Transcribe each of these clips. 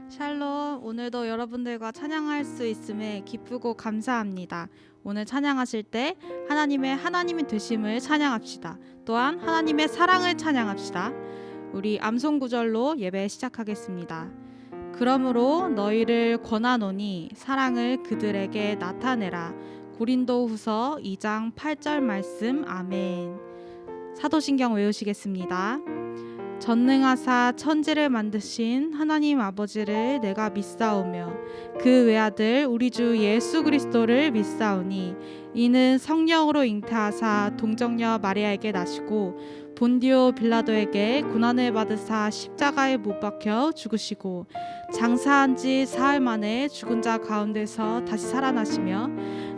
샬롬, 오늘도 여러분들과 찬양할 수 있음에 기쁘고 감사합니다. 오늘 찬양하실 때 하나님의 되심을 찬양합시다. 또한 하나님의 사랑을 찬양합시다. 우리 암송 구절로 예배 시작하겠습니다. 그러므로 너희를 권하노니 사랑을 그들에게 나타내라. 고린도후서 2장 8절 말씀. 아멘. 사도신경 외우시겠습니다. 전능하사 천지를 만드신 하나님 아버지를 내가 믿사오며 그 외아들 우리 주 예수 그리스도를 믿사오니 이는 성령으로 잉태하사 동정녀 마리아에게 나시고 본디오 빌라도에게 고난을 받으사 십자가에 못 박혀 죽으시고 장사한 지 사흘 만에 죽은 자 가운데서 다시 살아나시며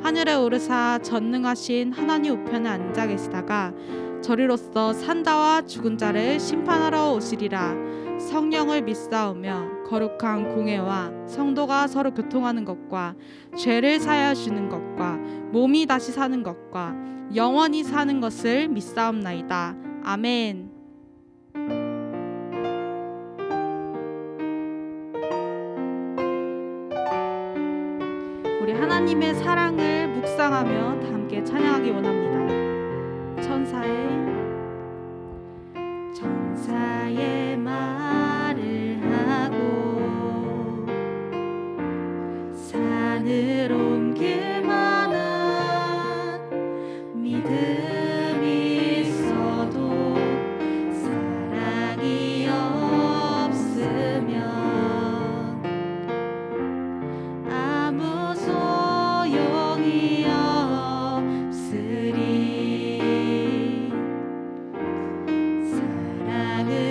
하늘에 오르사 전능하신 하나님 우편에 앉아 계시다가 저리로서 산자와 죽은 자를 심판하러 오시리라. 성령을 믿사오며 거룩한 공회와 성도가 서로 교통하는 것과 죄를 사하여 주는 것과 몸이 다시 사는 것과 영원히 사는 것을 믿사옵나이다. 아멘. 우리 하나님의 사랑을 묵상하며 다 함께 찬양하기 원합니다. 천사의 말을 하고 산을 옮길 만한 믿음이 있어도 사랑이 없으면 아무 소용이 없으리. 사랑을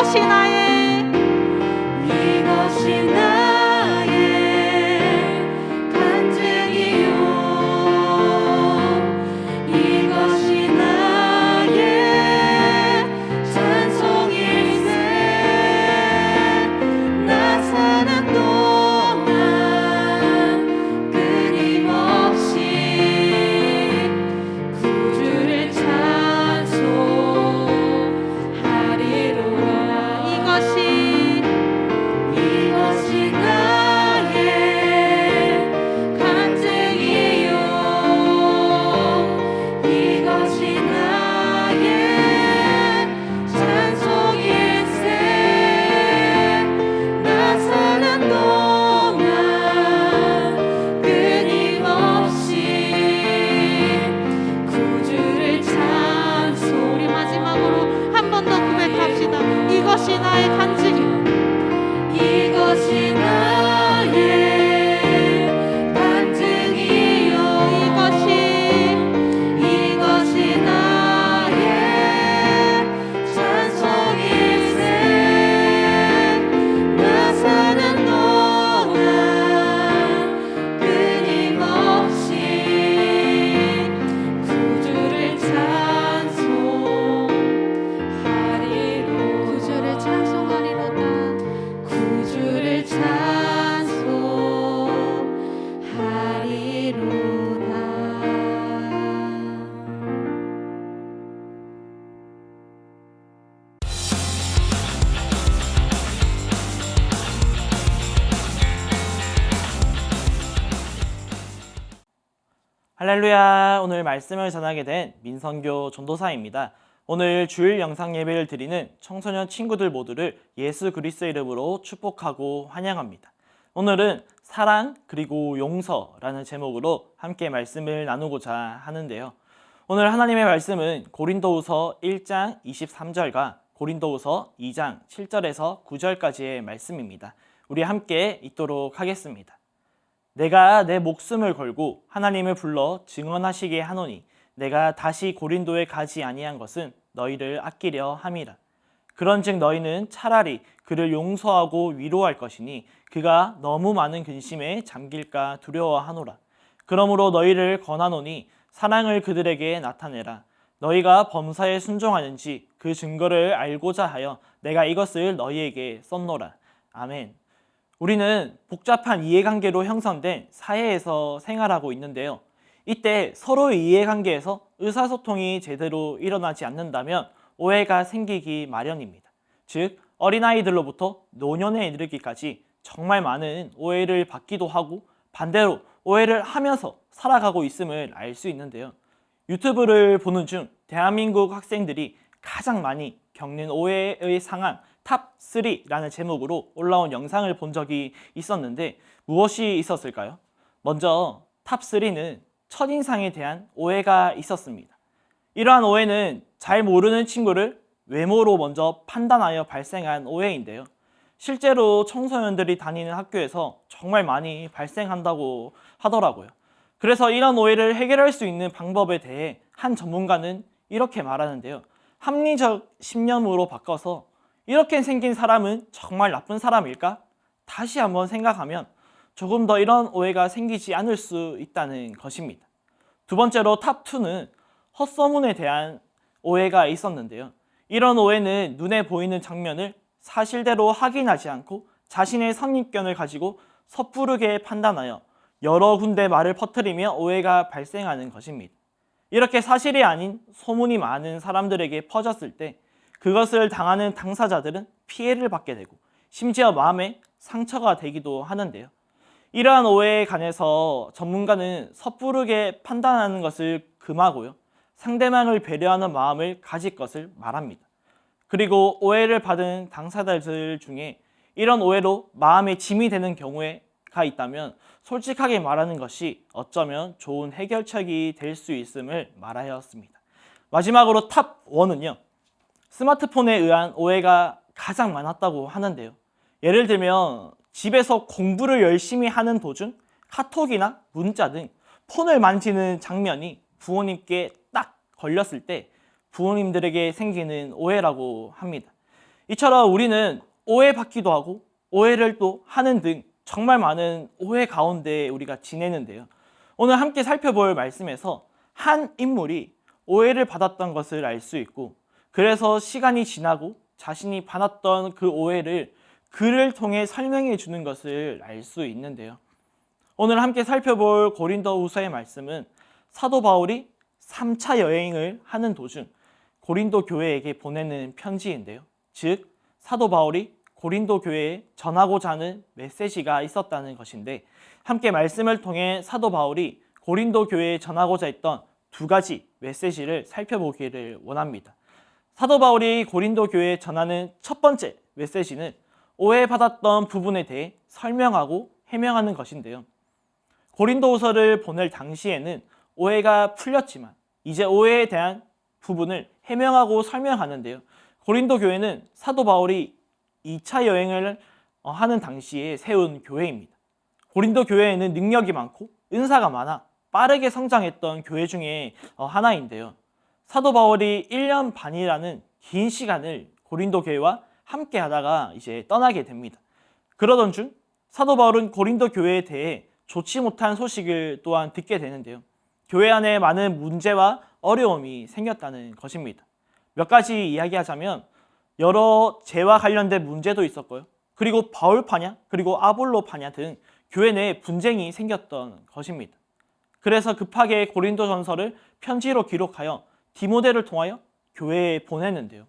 이것이 나의 이것이 나의 간증이요 이것이 나의 찬송일세 나 사는 동안 끊임없이 구주를 찬송하리로다 이것이 나의 간증이요 이것이 나의 찬송일세 나 사는 동안 끊임없이 구주를 찬송 우리 마지막으로 한 번 더 고백합시다. 이것이 나의 간증이요 이것이 나의 간증이요 이것이 나의 찬송일세 나 사는 동안 끊임없이 구주를 찬송하리로다 구주를 할렐루야. 오늘 말씀을 전하게 된 민선교 전도사입니다. 오늘 주일 영상 예배를 드리는 청소년 친구들 모두를 예수 그리스도의 이름으로 축복하고 환영합니다. 오늘은 사랑 그리고 용서라는 제목으로 함께 말씀을 나누고자 하는데요. 오늘 하나님의 말씀은 고린도후서 1장 23절과 고린도후서 2장 7절에서 9절까지의 말씀입니다. 우리 함께 읽도록 하겠습니다. 내가 내 목숨을 걸고 하나님을 불러 증언하시게 하노니 내가 다시 고린도에 가지 아니한 것은 너희를 아끼려 함이라. 그런즉 너희는 차라리 그를 용서하고 위로할 것이니 그가 너무 많은 근심에 잠길까 두려워하노라. 그러므로 너희를 권하노니 사랑을 그들에게 나타내라. 너희가 범사에 순종하는지 그 증거를 알고자 하여 내가 이것을 너희에게 썼노라. 아멘. 우리는 복잡한 이해관계로 형성된 사회에서 생활하고 있는데요. 이때 서로의 이해관계에서 의사소통이 제대로 일어나지 않는다면 오해가 생기기 마련입니다. 즉, 어린아이들로부터 노년에 이르기까지 정말 많은 오해를 받기도 하고 반대로 오해를 하면서 살아가고 있음을 알 수 있는데요. 유튜브를 보는 중 대한민국 학생들이 가장 많이 겪는 오해의 상황 탑3라는 제목으로 올라온 영상을 본 적이 있었는데 무엇이 있었을까요? 먼저 탑3는 첫인상에 대한 오해가 있었습니다. 이러한 오해는 잘 모르는 친구를 외모로 먼저 판단하여 발생한 오해인데요. 실제로 청소년들이 다니는 학교에서 정말 많이 발생한다고 하더라고요. 그래서 이런 오해를 해결할 수 있는 방법에 대해 한 전문가는 이렇게 말하는데요. 합리적 신념으로 바꿔서 이렇게 생긴 사람은 정말 나쁜 사람일까? 다시 한번 생각하면 조금 더 이런 오해가 생기지 않을 수 있다는 것입니다. 두 번째로 탑2는 헛소문에 대한 오해가 있었는데요. 이런 오해는 눈에 보이는 장면을 사실대로 확인하지 않고 자신의 선입견을 가지고 섣부르게 판단하여 여러 군데 말을 퍼뜨리며 오해가 발생하는 것입니다. 이렇게 사실이 아닌 소문이 많은 사람들에게 퍼졌을 때 그것을 당하는 당사자들은 피해를 받게 되고 심지어 마음에 상처가 되기도 하는데요. 이러한 오해에 관해서 전문가는 섣부르게 판단하는 것을 금하고요. 상대방을 배려하는 마음을 가질 것을 말합니다. 그리고 오해를 받은 당사자들 중에 이런 오해로 마음에 짐이 되는 경우가 있다면 솔직하게 말하는 것이 어쩌면 좋은 해결책이 될 수 있음을 말하였습니다. 마지막으로 탑1은요. 스마트폰에 의한 오해가 가장 많았다고 하는데요. 예를 들면 집에서 공부를 열심히 하는 도중 카톡이나 문자 등 폰을 만지는 장면이 부모님께 딱 걸렸을 때 부모님들에게 생기는 오해라고 합니다. 이처럼 우리는 오해받기도 하고 오해를 또 하는 등 정말 많은 오해 가운데 우리가 지내는데요. 오늘 함께 살펴볼 말씀에서 한 인물이 오해를 받았던 것을 알 수 있고, 그래서 시간이 지나고 자신이 받았던 그 오해를 글을 통해 설명해 주는 것을 알 수 있는데요. 오늘 함께 살펴볼 고린도후서의 말씀은 사도 바울이 3차 여행을 하는 도중 고린도 교회에게 보내는 편지인데요. 즉, 사도 바울이 고린도 교회에 전하고자 하는 메시지가 있었다는 것인데, 함께 말씀을 통해 사도 바울이 고린도 교회에 전하고자 했던 두 가지 메시지를 살펴보기를 원합니다. 사도 바울이 고린도 교회에 전하는 첫 번째 메시지는 오해받았던 부분에 대해 설명하고 해명하는 것인데요. 고린도후서를 보낼 당시에는 오해가 풀렸지만 이제 오해에 대한 부분을 해명하고 설명하는데요. 고린도 교회는 사도 바울이 2차 여행을 하는 당시에 세운 교회입니다. 고린도 교회에는 능력이 많고 은사가 많아 빠르게 성장했던 교회 중에 하나인데요. 사도 바울이 1년 반이라는 긴 시간을 고린도 교회와 함께 하다가 이제 떠나게 됩니다. 그러던 중 사도 바울은 고린도 교회에 대해 좋지 못한 소식을 또한 듣게 되는데요. 교회 안에 많은 문제와 어려움이 생겼다는 것입니다. 몇 가지 이야기하자면 여러 죄와 관련된 문제도 있었고요. 그리고 바울파냐, 그리고 아볼로파냐 등 교회 내에 분쟁이 생겼던 것입니다. 그래서 급하게 고린도전서를 편지로 기록하여 디모데를 통하여 교회에 보내는데요.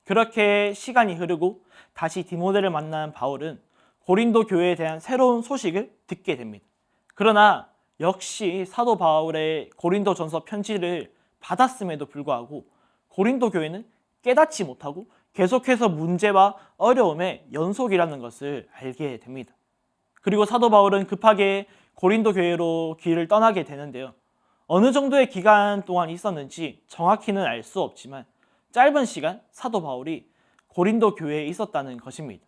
그렇게 시간이 흐르고 다시 디모데를 만난 바울은 고린도 교회에 대한 새로운 소식을 듣게 됩니다. 그러나 역시 사도 바울의 고린도전서 편지를 받았음에도 불구하고 고린도 교회는 깨닫지 못하고 계속해서 문제와 어려움의 연속이라는 것을 알게 됩니다. 그리고 사도 바울은 급하게 고린도 교회로 길을 떠나게 되는데요. 어느 정도의 기간 동안 있었는지 정확히는 알 수 없지만 짧은 시간 사도 바울이 고린도 교회에 있었다는 것입니다.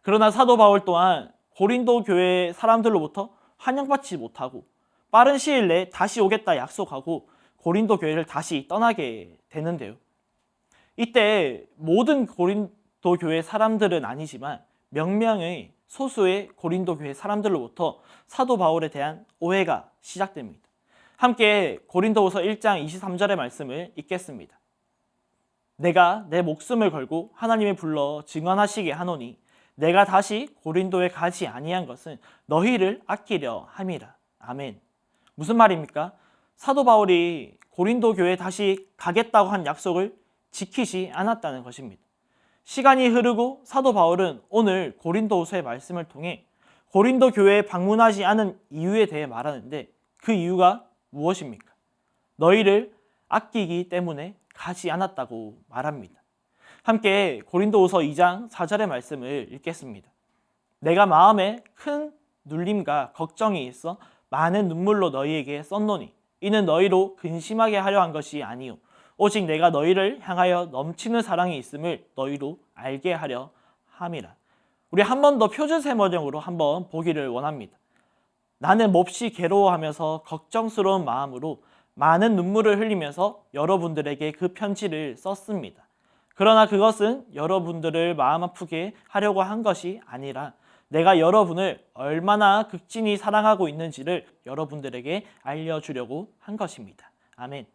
그러나 사도 바울 또한 고린도 교회 사람들로부터 환영받지 못하고 빠른 시일 내에 다시 오겠다 약속하고 고린도 교회를 다시 떠나게 되는데요. 이때 모든 고린도 교회 사람들은 아니지만 명명의 소수의 고린도 교회 사람들로부터 사도 바울에 대한 오해가 시작됩니다. 함께 고린도후서 1장 23절의 말씀을 읽겠습니다. 내가 내 목숨을 걸고 하나님의 불러 증언하시게 하노니 내가 다시 고린도에 가지 아니한 것은 너희를 아끼려 함이라. 아멘. 무슨 말입니까? 사도 바울이 고린도 교회에 다시 가겠다고 한 약속을 지키지 않았다는 것입니다. 시간이 흐르고 사도 바울은 오늘 고린도후서의 말씀을 통해 고린도 교회에 방문하지 않은 이유에 대해 말하는데, 그 이유가 무엇입니까? 너희를 아끼기 때문에 가지 않았다고 말합니다. 함께 고린도후서 2장 4절의 말씀을 읽겠습니다. 내가 마음에 큰 눌림과 걱정이 있어 많은 눈물로 너희에게 썼노니 이는 너희로 근심하게 하려 한 것이 아니요 오직 내가 너희를 향하여 넘치는 사랑이 있음을 너희로 알게 하려 함이라. 우리 한 번 더 표준 세번역으로 한번 보기를 원합니다. 나는 몹시 괴로워하면서 걱정스러운 마음으로 많은 눈물을 흘리면서 여러분들에게 그 편지를 썼습니다. 그러나 그것은 여러분들을 마음 아프게 하려고 한 것이 아니라 내가 여러분을 얼마나 극진히 사랑하고 있는지를 여러분들에게 알려주려고 한 것입니다. 아멘.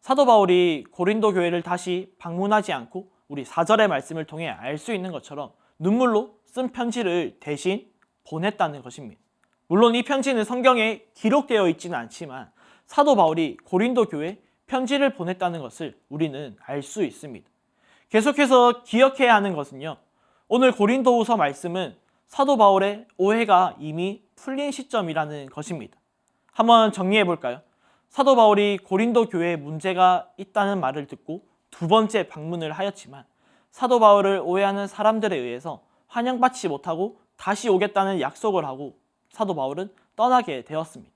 사도 바울이 고린도 교회를 다시 방문하지 않고 우리 4절의 말씀을 통해 알 수 있는 것처럼 눈물로 쓴 편지를 대신 보냈다는 것입니다. 물론 이 편지는 성경에 기록되어 있지는 않지만 사도 바울이 고린도 교회에 편지를 보냈다는 것을 우리는 알 수 있습니다. 계속해서 기억해야 하는 것은요, 오늘 고린도후서 말씀은 사도 바울의 오해가 이미 풀린 시점이라는 것입니다. 한번 정리해 볼까요? 사도 바울이 고린도 교회에 문제가 있다는 말을 듣고 두 번째 방문을 하였지만 사도 바울을 오해하는 사람들에 의해서 환영받지 못하고 다시 오겠다는 약속을 하고 사도 바울은 떠나게 되었습니다.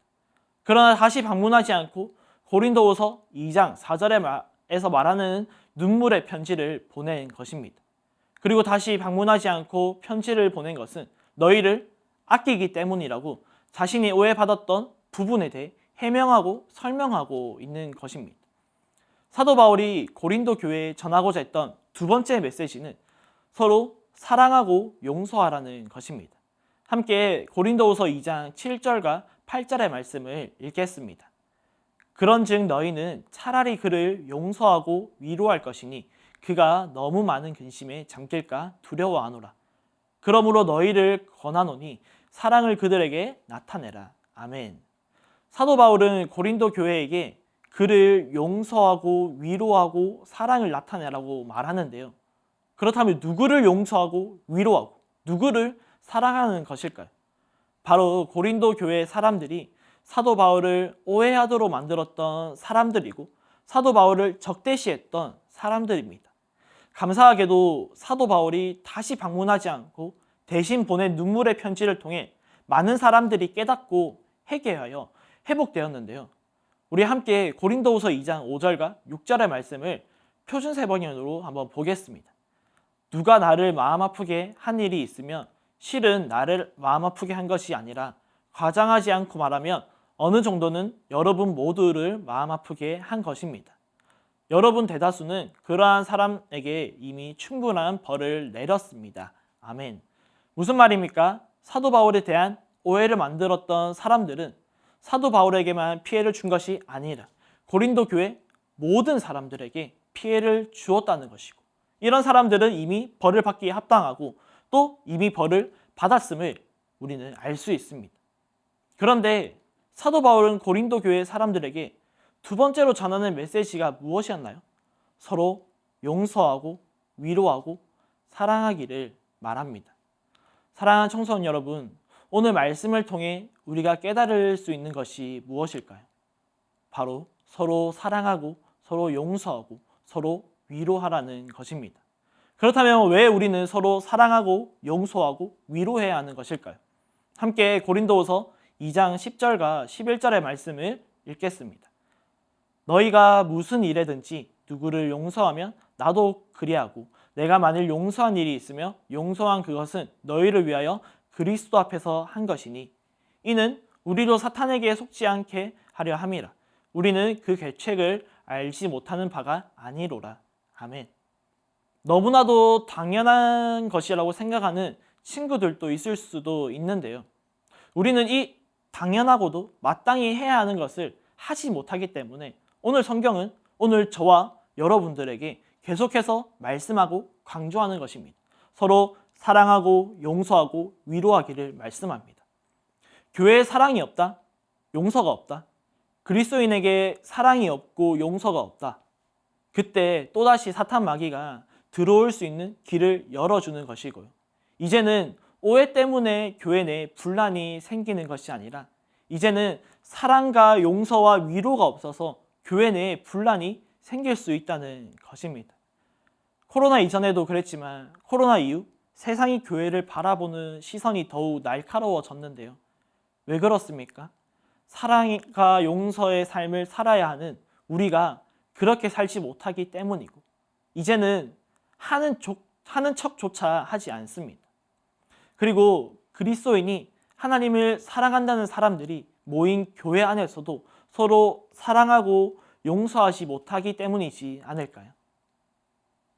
그러나 다시 방문하지 않고 고린도후서 2장 4절에서 말하는 눈물의 편지를 보낸 것입니다. 그리고 다시 방문하지 않고 편지를 보낸 것은 너희를 아끼기 때문이라고 자신이 오해받았던 부분에 대해 해명하고 설명하고 있는 것입니다. 사도 바울이 고린도 교회에 전하고자 했던 두 번째 메시지는 서로 사랑하고 용서하라는 것입니다. 함께 고린도후서 2장 7절과 8절의 말씀을 읽겠습니다. 그런즉 너희는 차라리 그를 용서하고 위로할 것이니 그가 너무 많은 근심에 잠길까 두려워하노라. 그러므로 너희를 권하노니 사랑을 그들에게 나타내라. 아멘. 사도 바울은 고린도 교회에게 그를 용서하고 위로하고 사랑을 나타내라고 말하는데요. 그렇다면 누구를 용서하고 위로하고 누구를 사랑하는 것일까요? 바로 고린도 교회 사람들이 사도 바울을 오해하도록 만들었던 사람들이고 사도 바울을 적대시했던 사람들입니다. 감사하게도 사도 바울이 다시 방문하지 않고 대신 보낸 눈물의 편지를 통해 많은 사람들이 깨닫고 회개하여 회복되었는데요. 우리 함께 고린도후서 2장 5절과 6절의 말씀을 표준 세번역으로 한번 보겠습니다. 누가 나를 마음 아프게 한 일이 있으면 실은 나를 마음 아프게 한 것이 아니라 과장하지 않고 말하면 어느 정도는 여러분 모두를 마음 아프게 한 것입니다. 여러분 대다수는 그러한 사람에게 이미 충분한 벌을 내렸습니다. 아멘. 무슨 말입니까? 사도 바울에 대한 오해를 만들었던 사람들은 사도 바울에게만 피해를 준 것이 아니라 고린도 교회 모든 사람들에게 피해를 주었다는 것이고 이런 사람들은 이미 벌을 받기에 합당하고 또 이미 벌을 받았음을 우리는 알 수 있습니다. 그런데 사도 바울은 고린도 교회 사람들에게 두 번째로 전하는 메시지가 무엇이었나요? 서로 용서하고 위로하고 사랑하기를 말합니다. 사랑하는 청소년 여러분, 오늘 말씀을 통해 우리가 깨달을 수 있는 것이 무엇일까요? 바로 서로 사랑하고 서로 용서하고 서로 위로하라는 것입니다. 그렇다면 왜 우리는 서로 사랑하고 용서하고 위로해야 하는 것일까요? 함께 고린도후서 2장 10절과 11절의 말씀을 읽겠습니다. 너희가 무슨 일에든지 누구를 용서하면 나도 그리하고 내가 만일 용서한 일이 있으며 용서한 그것은 너희를 위하여 그리스도 앞에서 한 것이니 이는 우리도 사탄에게 속지 않게 하려 함이라. 우리는 그 계책을 알지 못하는 바가 아니로라. 아멘. 너무나도 당연한 것이라고 생각하는 친구들도 있을 수도 있는데요. 우리는 이 당연하고도 마땅히 해야 하는 것을 하지 못하기 때문에 오늘 성경은 오늘 저와 여러분들에게 계속해서 말씀하고 강조하는 것입니다. 서로 사랑하고 용서하고 위로하기를 말씀합니다. 교회에 사랑이 없다, 용서가 없다, 그리스도인에게 사랑이 없고 용서가 없다. 그때 또다시 사탄 마귀가 들어올 수 있는 길을 열어주는 것이고요. 이제는 오해 때문에 교회 내에 분란이 생기는 것이 아니라 이제는 사랑과 용서와 위로가 없어서 교회 내에 분란이 생길 수 있다는 것입니다. 코로나 이전에도 그랬지만 코로나 이후 세상이 교회를 바라보는 시선이 더욱 날카로워졌는데요. 왜 그렇습니까? 사랑과 용서의 삶을 살아야 하는 우리가 그렇게 살지 못하기 때문이고 이제는 하는 척조차 하지 않습니다. 그리고 그리스도인이 하나님을 사랑한다는 사람들이 모인 교회 안에서도 서로 사랑하고 용서하지 못하기 때문이지 않을까요?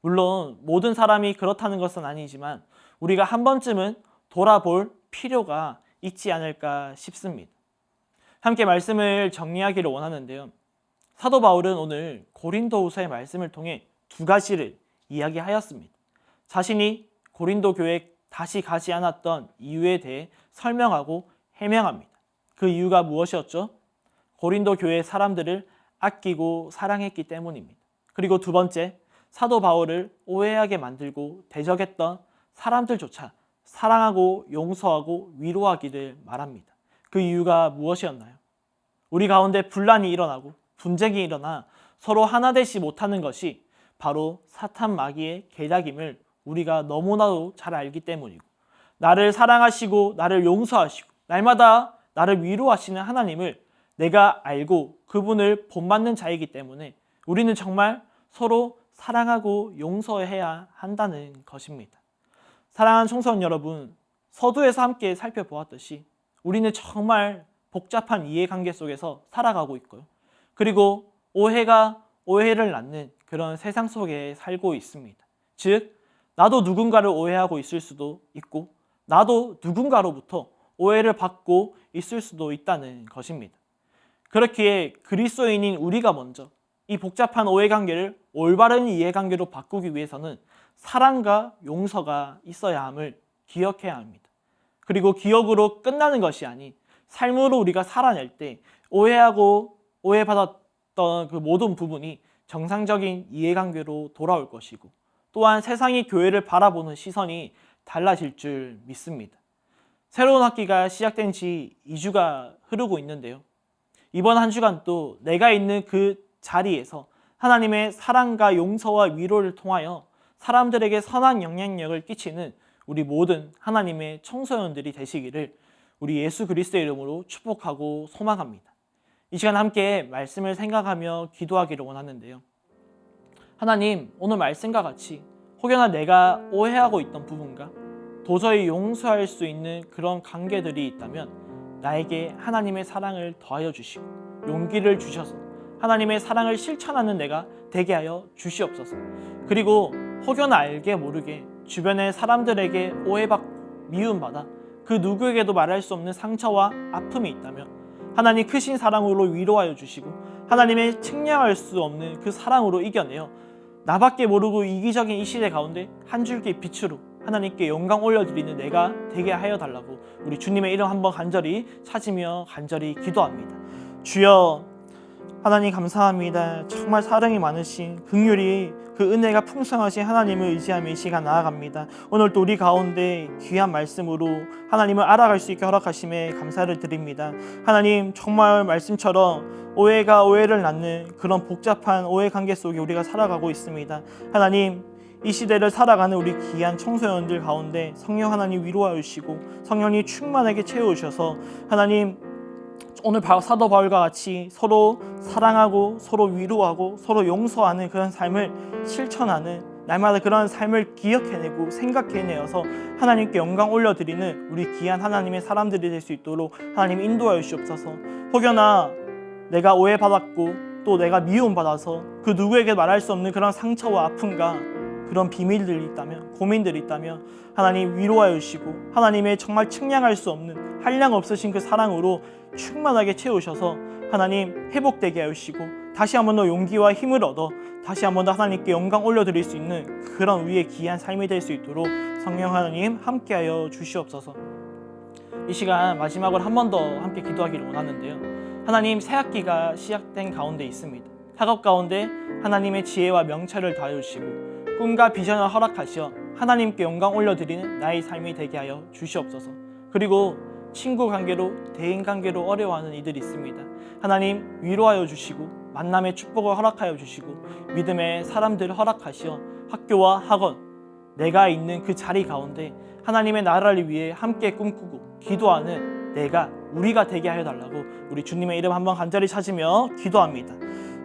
물론 모든 사람이 그렇다는 것은 아니지만 우리가 한 번쯤은 돌아볼 필요가 있지 않을까 싶습니다. 함께 말씀을 정리하기를 원하는데요. 사도 바울은 오늘 고린도후서의 말씀을 통해 두 가지를 이야기하였습니다. 자신이 고린도 교회에 다시 가지 않았던 이유에 대해 설명하고 해명합니다. 그 이유가 무엇이었죠? 고린도 교회 사람들을 아끼고 사랑했기 때문입니다. 그리고 두 번째, 사도 바울을 오해하게 만들고 대적했던 사람들조차 사랑하고 용서하고 위로하기를 말합니다. 그 이유가 무엇이었나요? 우리 가운데 분란이 일어나고 분쟁이 일어나 서로 하나 되지 못하는 것이 바로 사탄 마귀의 계략임을 우리가 너무나도 잘 알기 때문이고 나를 사랑하시고 나를 용서하시고 날마다 나를 위로하시는 하나님을 내가 알고 그분을 본받는 자이기 때문에 우리는 정말 서로 사랑하고 용서해야 한다는 것입니다. 사랑하는 청소년 여러분, 서두에서 함께 살펴보았듯이 우리는 정말 복잡한 이해관계 속에서 살아가고 있고요. 그리고 오해가 오해를 낳는 그런 세상 속에 살고 있습니다. 즉, 나도 누군가를 오해하고 있을 수도 있고 나도 누군가로부터 오해를 받고 있을 수도 있다는 것입니다. 그렇기에 그리스도인인 우리가 먼저 이 복잡한 오해관계를 올바른 이해관계로 바꾸기 위해서는 사랑과 용서가 있어야 함을 기억해야 합니다. 그리고 기억으로 끝나는 것이 아닌 삶으로 우리가 살아낼 때 오해하고 오해받았던 그 모든 부분이 정상적인 이해관계로 돌아올 것이고 또한 세상이 교회를 바라보는 시선이 달라질 줄 믿습니다. 새로운 학기가 시작된 지 2주가 흐르고 있는데요. 이번 한 주간도 내가 있는 그 자리에서 하나님의 사랑과 용서와 위로를 통하여 사람들에게 선한 영향력을 끼치는 우리 모든 하나님의 청소년들이 되시기를 우리 예수 그리스도의 이름으로 축복하고 소망합니다. 이 시간 함께 말씀을 생각하며 기도하기를 원하는데요. 하나님, 오늘 말씀과 같이 혹여나 내가 오해하고 있던 부분과 도저히 용서할 수 있는 그런 관계들이 있다면 나에게 하나님의 사랑을 더하여 주시고 용기를 주셔서 하나님의 사랑을 실천하는 내가 되게 하여 주시옵소서. 그리고 혹여나 알게 모르게 주변의 사람들에게 오해받고 미움받아 그 누구에게도 말할 수 없는 상처와 아픔이 있다면 하나님 크신 사랑으로 위로하여 주시고 하나님의 측량할 수 없는 그 사랑으로 이겨내어 나밖에 모르고 이기적인 이 시대 가운데 한 줄기 빛으로 하나님께 영광 올려드리는 내가 되게 하여 달라고 우리 주님의 이름 한번 간절히 찾으며 간절히 기도합니다. 주여, 하나님 감사합니다. 정말 사랑이 많으신 긍휼이 그 은혜가 풍성하신 하나님을 의지하며 이 시간 나아갑니다. 오늘도 우리 가운데 귀한 말씀으로 하나님을 알아갈 수 있게 허락하심에 감사를 드립니다. 하나님, 정말 말씀처럼 오해가 오해를 낳는 그런 복잡한 오해 관계 속에 우리가 살아가고 있습니다. 하나님, 이 시대를 살아가는 우리 귀한 청소년들 가운데 성령 하나님 위로하여 주시고 성령이 충만하게 채워주셔서 하나님, 오늘 사도 바울과 같이 서로 사랑하고 서로 위로하고 서로 용서하는 그런 삶을 실천하는 날마다 그런 삶을 기억해내고 생각해내어서 하나님께 영광 올려드리는 우리 귀한 하나님의 사람들이 될 수 있도록 하나님 인도하여 주시옵소서. 혹여나 내가 오해받았고 또 내가 미움받아서 그 누구에게 말할 수 없는 그런 상처와 아픔과 그런 비밀들이 있다면, 고민들이 있다면 하나님 위로하여 주시고 하나님의 정말 측량할 수 없는 한량 없으신 그 사랑으로 충만하게 채우셔서 하나님 회복되게 하여 주시고 다시 한 번 더 용기와 힘을 얻어 다시 한 번 더 하나님께 영광 올려드릴 수 있는 그런 우리의 귀한 삶이 될 수 있도록 성령 하나님 함께하여 주시옵소서. 이 시간 마지막으로 한 번 더 함께 기도하기를 원하는데요. 하나님, 새 학기가 시작된 가운데 있습니다. 학업 가운데 하나님의 지혜와 명철을 더하여 주시고 꿈과 비전을 허락하시어 하나님께 영광 올려드리는 나의 삶이 되게 하여 주시옵소서. 그리고 친구 관계로, 대인 관계로 어려워하는 이들이 있습니다. 하나님 위로하여 주시고 만남의 축복을 허락하여 주시고 믿음의 사람들을 허락하시어 학교와 학원, 내가 있는 그 자리 가운데 하나님의 나라를 위해 함께 꿈꾸고 기도하는 내가, 우리가 되게 하여 달라고 우리 주님의 이름 한번 간절히 찾으며 기도합니다.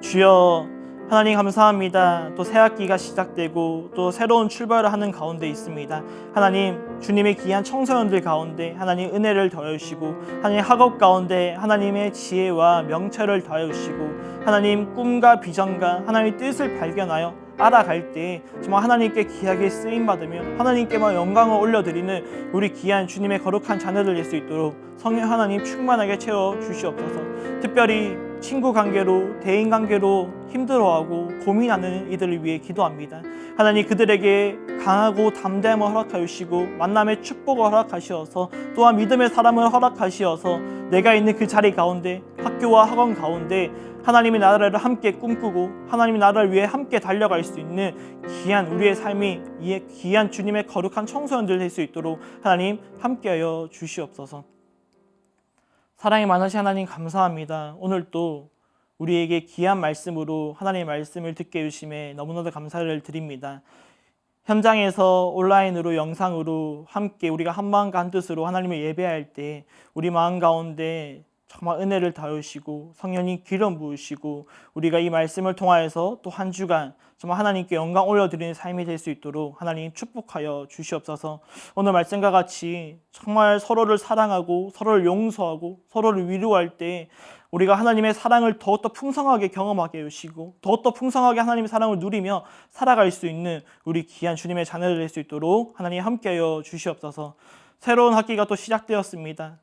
주여, 하나님 감사합니다. 또 새 학기가 시작되고 또 새로운 출발을 하는 가운데 있습니다. 하나님, 주님의 귀한 청소년들 가운데 하나님 은혜를 더해 주시고 하나님 학업 가운데 하나님의 지혜와 명철을 더해 주시고 하나님 꿈과 비전과 하나님의 뜻을 발견하여 알아갈 때 정말 하나님께 귀하게 쓰임받으며 하나님께만 영광을 올려드리는 우리 귀한 주님의 거룩한 자녀들 될 수 있도록 성령 하나님 충만하게 채워 주시옵소서. 특별히 친구 관계로, 대인 관계로 힘들어하고 고민하는 이들을 위해 기도합니다. 하나님, 그들에게 강하고 담대함을 허락하여 주시고 만남의 축복을 허락하시어서 또한 믿음의 사람을 허락하시어서 내가 있는 그 자리 가운데 학교와 학원 가운데 하나님의 나라를 함께 꿈꾸고 하나님의 나라를 위해 함께 달려갈 수 있는 귀한 우리의 삶이 이 귀한 주님의 거룩한 청소년들 될 수 있도록 하나님 함께하여 주시옵소서. 사랑이 많으신 하나님 감사합니다. 오늘 또 우리에게 귀한 말씀으로 하나님의 말씀을 듣게 해주심에 너무나도 감사를 드립니다. 현장에서 온라인으로 영상으로 함께 우리가 한 마음과 한 뜻으로 하나님을 예배할 때 우리 마음 가운데 정말 은혜를 더하시고 성령님 기름 부으시고 우리가 이 말씀을 통하여서 또 한 주간 정말 하나님께 영광 올려드리는 삶이 될 수 있도록 하나님 축복하여 주시옵소서. 오늘 말씀과 같이 정말 서로를 사랑하고 서로를 용서하고 서로를 위로할 때 우리가 하나님의 사랑을 더욱더 풍성하게 경험하게 해주시고 더욱더 풍성하게 하나님의 사랑을 누리며 살아갈 수 있는 우리 귀한 주님의 자녀들 될 수 있도록 하나님 함께하여 주시옵소서. 새로운 학기가 또 시작되었습니다.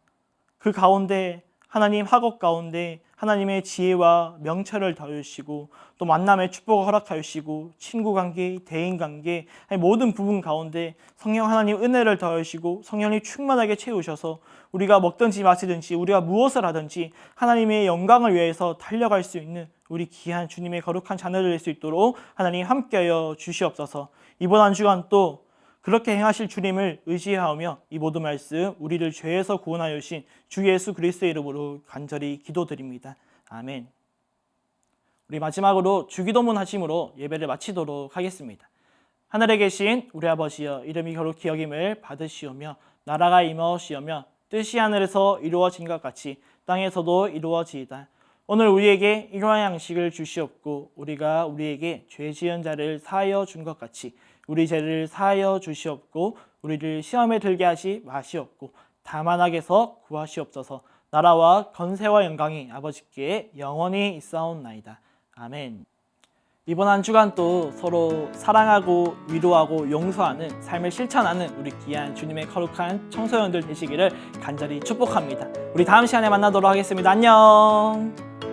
그 가운데 하나님 학업 가운데 하나님의 지혜와 명철을 더하시고 또 만남의 축복을 허락하시고 친구 관계, 대인 관계 모든 부분 가운데 성령 하나님 은혜를 더하시고 성령이 충만하게 채우셔서 우리가 먹든지 마시든지 우리가 무엇을 하든지 하나님의 영광을 위해서 달려갈 수 있는 우리 귀한 주님의 거룩한 자녀들 될 수 있도록 하나님 함께하여 주시옵소서. 이번 한 주간 또 그렇게 행하실 주님을 의지하며 이 모든 말씀 우리를 죄에서 구원하여 주신 주 예수 그리스도의 이름으로 간절히 기도드립니다. 아멘. 우리 마지막으로 주기도문 하심으로 예배를 마치도록 하겠습니다. 하늘에 계신 우리 아버지여, 이름이 거룩히 여김을 받으시오며 나라가 임하옵시오며 뜻이 하늘에서 이루어진 것 같이 땅에서도 이루어지이다. 오늘 우리에게 일용할 양식을 주시옵고 우리가 우리에게 죄 지은 자를 사하여 준 것 같이 우리 죄를 사하여 주시옵고 우리를 시험에 들게 하시 마시옵고 다만 악에서 구하시옵소서. 나라와 건세와 영광이 아버지께 영원히 있사옵나이다. 아멘. 이번 한 주간 또 서로 사랑하고 위로하고 용서하는 삶을 실천하는 우리 귀한 주님의 거룩한 청소년들 되시기를 간절히 축복합니다. 우리 다음 시간에 만나도록 하겠습니다. 안녕.